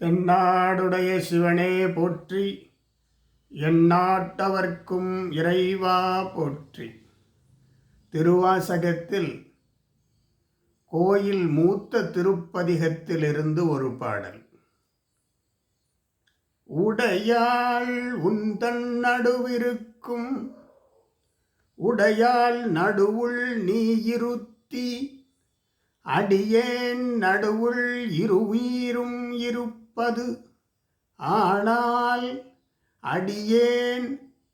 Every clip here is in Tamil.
தென்னாடுடைய சிவனே போற்றி, எந்நாட்டவர்க்கும் இறைவா போற்றி. திருவாசகத்தில் கோயில் மூத்த திருப்பதிகத்திலிருந்து ஒரு பாடல். உடையாள் உந்தன் நடுவிருக்கும், உடையாள் நடுவுள் நீ இருத்தி, அடியேன் நடுவுள் இருவீரும் இருப்பது, ஆனால் அடியேன்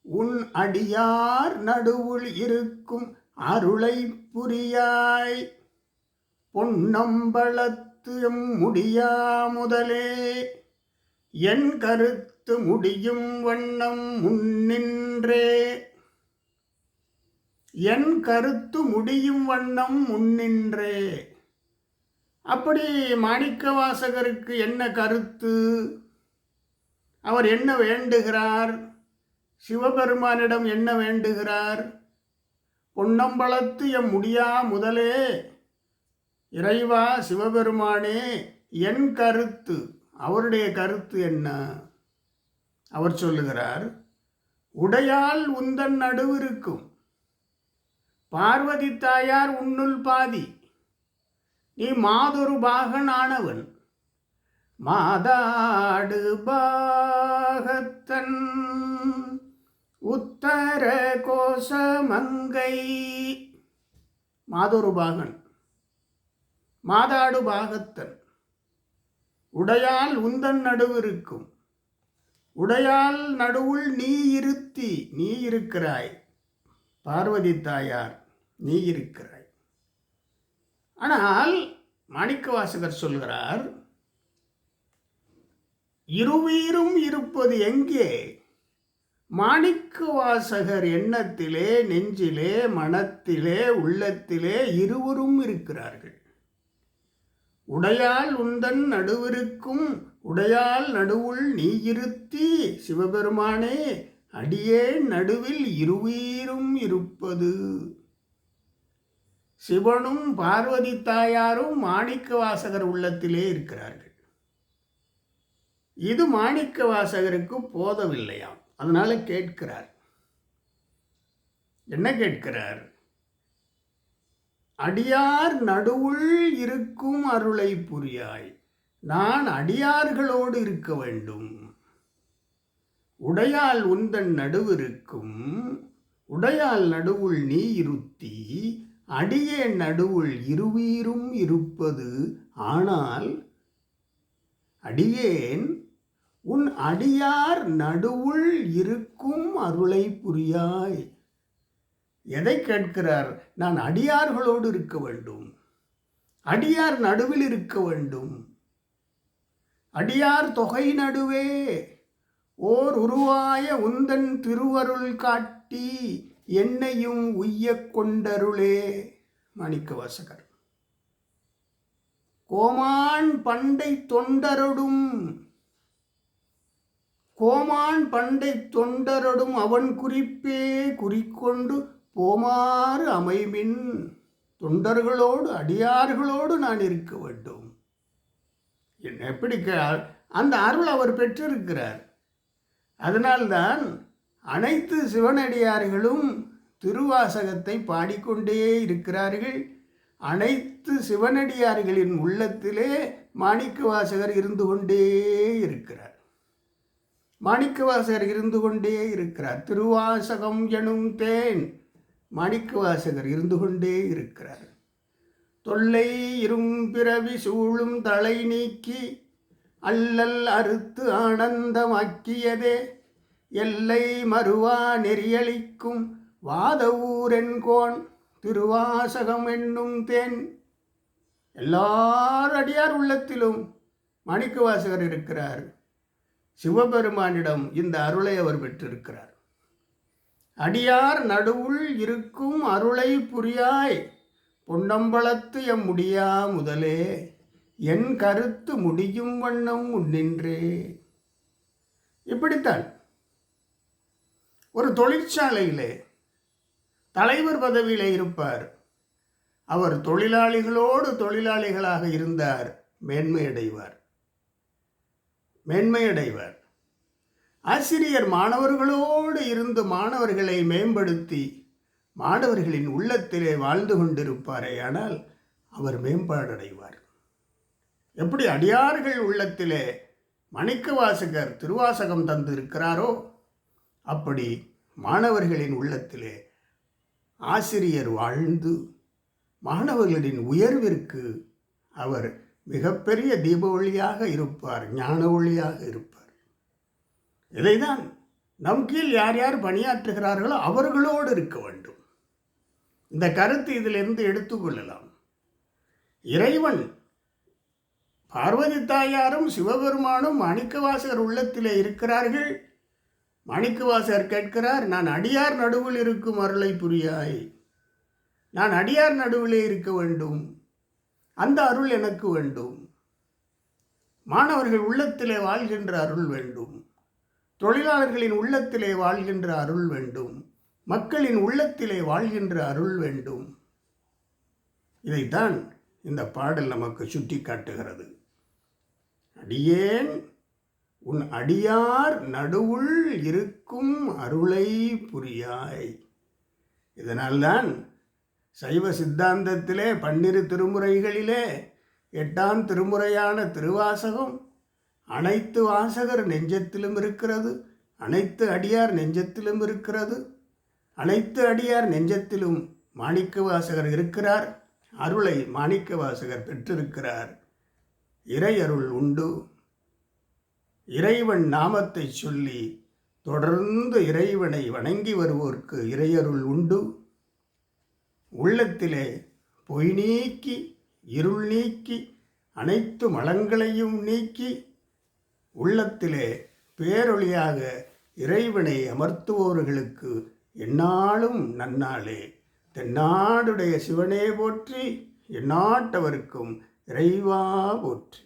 உன் அடியார் நடுவுள் இருக்கும் அருளை புரியாய். பொன்னம்பலத்து முடியா முதலே, என் கருத்து முடியும் வண்ணம் முன்னின்றே. என் கருத்து முடியும் வண்ணம் முன்னின்றே. அப்படி மாணிக்கவாசகருக்கு என்ன கருத்து? அவர் என்ன வேண்டுகிறார்? சிவபெருமானிடம் என்ன வேண்டுகிறார்? பொன்னம்பலத்து முடியா முதலே, இறைவா சிவபெருமானே, என் கருத்து, அவருடைய கருத்து என்ன? அவர் சொல்லுகிறார், உடையால் உந்தன் நடுவிருக்கும், பார்வதி தாயார் உன்னுள் பாதி, நீ மாதொரு பாகன் ஆனவன், மாதாடு பாகத்தன் உத்தர கோசமங்கை. மாதொரு பாகன், மாதாடு பாகத்தன், உடையால் உந்தன் நடுவிருக்கும், உடையால் நடுவுள் நீ இருத்தி, நீ இருக்கிறாய், பார்வதி தாயார் நீ இருக்கிறாய். ஆனால் மாணிக்கவாசகர் சொல்கிறார், இருவீரும் இருப்பது எங்கே? மாணிக்கவாசகர் எண்ணத்திலே, நெஞ்சிலே, மனத்திலே, உள்ளத்திலே இருவரும் இருக்கிறார்கள். உடையால் உந்தன் நடுவிருக்கும், உடையால் நடுவுள் நீ இருத்தி, சிவபெருமானே, அடியேன் நடுவில் இருவீரும் இருப்பது. சிவனும் பார்வதி தாயாரும் மாணிக்கவாசகர் உள்ளத்திலே இருக்கிறார்கள். இது மாணிக்கவாசகருக்கு போதவில்லையாம். அதனால கேட்கிறார். என்ன கேட்கிறார்? அடியார் நடுவுள் இருக்கும் அருளை புரியாய். நான் அடியார்களோடு இருக்க வேண்டும். உடையால் உந்தன் நடுவிருக்கும், உடையால் நடுவுள் நீ இருத்தி, அடியேன் நடுவுள் இருவீரும் இருப்பது, ஆனால் அடியேன் உன் அடியார் நடுவுள் இருக்கும் அருளை புரியாய். எதை கேட்கிறார்? நான் அடியார்களோடு இருக்க வேண்டும், அடியார் நடுவில் இருக்க வேண்டும். அடியார் தொகை நடுவே ஓர் உருவாய உந்தன் திருவருள் காட்டி, என்னையும் உய்ய கொண்டருளே. மாணிக்கவாசகர். கோமான் பண்டை தொண்டரொடும், கோமான் பண்டை தொண்டரொடும் அவன் குறிப்பே குறிக்கொண்டு போமாறு அமைமின். தொண்டர்களோடு அடியார்களோடு நான் இருக்க வேண்டும். என்ன எப்படி அந்த அருள் அவர் பெற்றிருக்கிறார். அதனால்தான் அனைத்து சிவனடியார்களும் திருவாசகத்தை பாடிக்கொண்டே இருக்கிறார்கள். அனைத்து சிவனடியார்களின் உள்ளத்திலே மாணிக்கவாசகர் இருந்து கொண்டே இருக்கிறார். மாணிக்கவாசகர் இருந்து கொண்டே இருக்கிறார். திருவாசகம் எனும் தேன் மாணிக்கவாசகர் இருந்து கொண்டே இருக்கிறார். தொல்லை இரும்பிறவி சூழும் தலை நீக்கி, அல்லல் அறுத்து ஆனந்தமாக்கியதே, எல்லை மறுவா நெறியளிக்கும் வாத ஊரென்கோன் திருவாசகம் என்னும் தேன். எல்லார் அடியார் உள்ளத்திலும் மாணிக்கவாசகர் இருக்கிறார். சிவபெருமானிடம் இந்த அருளை அவர் பெற்றிருக்கிறார். அடியார் நடுவுள் இருக்கும் அருளை புரியாய். பொன்னம்பலத்து முடியா முதலே, என் கருத்து முடியும் வண்ணம் முன்னின்றே. இப்படித்தான் ஒரு தொழிற்சாலையிலே தலைவர் பதவியில் இருப்பார். அவர் தொழிலாளிகளோடு தொழிலாளிகளாக இருந்தார், மேன்மை அடைவார். மேன்மையடைவர். ஆசிரியர் மாணவர்களோடு இருந்து மாணவர்களை மேம்படுத்தி மாணவர்களின் உள்ளத்திலே வாழ்ந்து கொண்டிருப்பாரேயானால் அவர் மேம்பாடடைவார். எப்படி அடியார்கள் உள்ளத்திலே மாணிக்கவாசகர் திருவாசகம் தந்திருக்கிறாரோ அப்படி மாணவர்களின் உள்ளத்திலே ஆசிரியர் வாழ்ந்து மாணவர்களின் உயர்விற்கு அவர் மிகப்பெரிய தீப ஒளியாக இருப்பார், ஞான ஒளியாக இருப்பார். இதைதான் நம் கீழ் யார் யார் பணியாற்றுகிறார்களோ அவர்களோடு இருக்க வேண்டும். இந்த கருத்து இதிலிருந்து எடுத்துக்கொள்ளலாம். இறைவன் பார்வதி தாயாரும் சிவபெருமானும் மாணிக்கவாசகர் உள்ளத்திலே இருக்கிறார்கள். மாணிக்கவாசகர் கேட்கிறார், நான் அடியார் நடுவில் இருக்கும் அருளை புரியாய். நான் அடியார் நடுவிலே இருக்க வேண்டும், அந்த அருள் எனக்கு வேண்டும். மாணவர்கள் உள்ளத்திலே வாழ்கின்ற அருள் வேண்டும், தொழிலாளர்களின் உள்ளத்திலே வாழ்கின்ற அருள் வேண்டும், மக்களின் உள்ளத்திலே வாழ்கின்ற அருள் வேண்டும். இதைத்தான் இந்த பாடல் நமக்கு சுட்டி காட்டுகிறது. அடியேன் உன் அடியார் நடுவுள் இருக்கும் அருளை புரியாய். இதனால்தான் சைவ சித்தாந்தத்திலே 12 திருமுறைகளிலே 8ஆம் திருமுறையான திருவாசகம் அனைத்து வாசகர் நெஞ்சத்திலும் இருக்கிறது, அனைத்து அடியார் நெஞ்சத்திலும் இருக்கிறது. அனைத்து அடியார் நெஞ்சத்திலும் மாணிக்கவாசகர் இருக்கிறார். அருளை மாணிக்கவாசகர் பெற்றிருக்கிறார். இறை அருள் உண்டு. இறைவன் நாமத்தை சொல்லி தொடர்ந்து இறைவனை வணங்கி வருவோர்க்கு இறையருள் உண்டு. உள்ளத்திலே பொய் நீக்கி இருள் நீக்கி அனைத்து மலங்களையும் நீக்கி உள்ளத்திலே பேரொளியாக இறைவனை அமர்த்துவோர்களுக்கு எந்நாளும் நன்னாளே. தென்னாடுடைய சிவனே போற்றி, எந்நாட்டவர்க்கும் இறைவா போற்றி.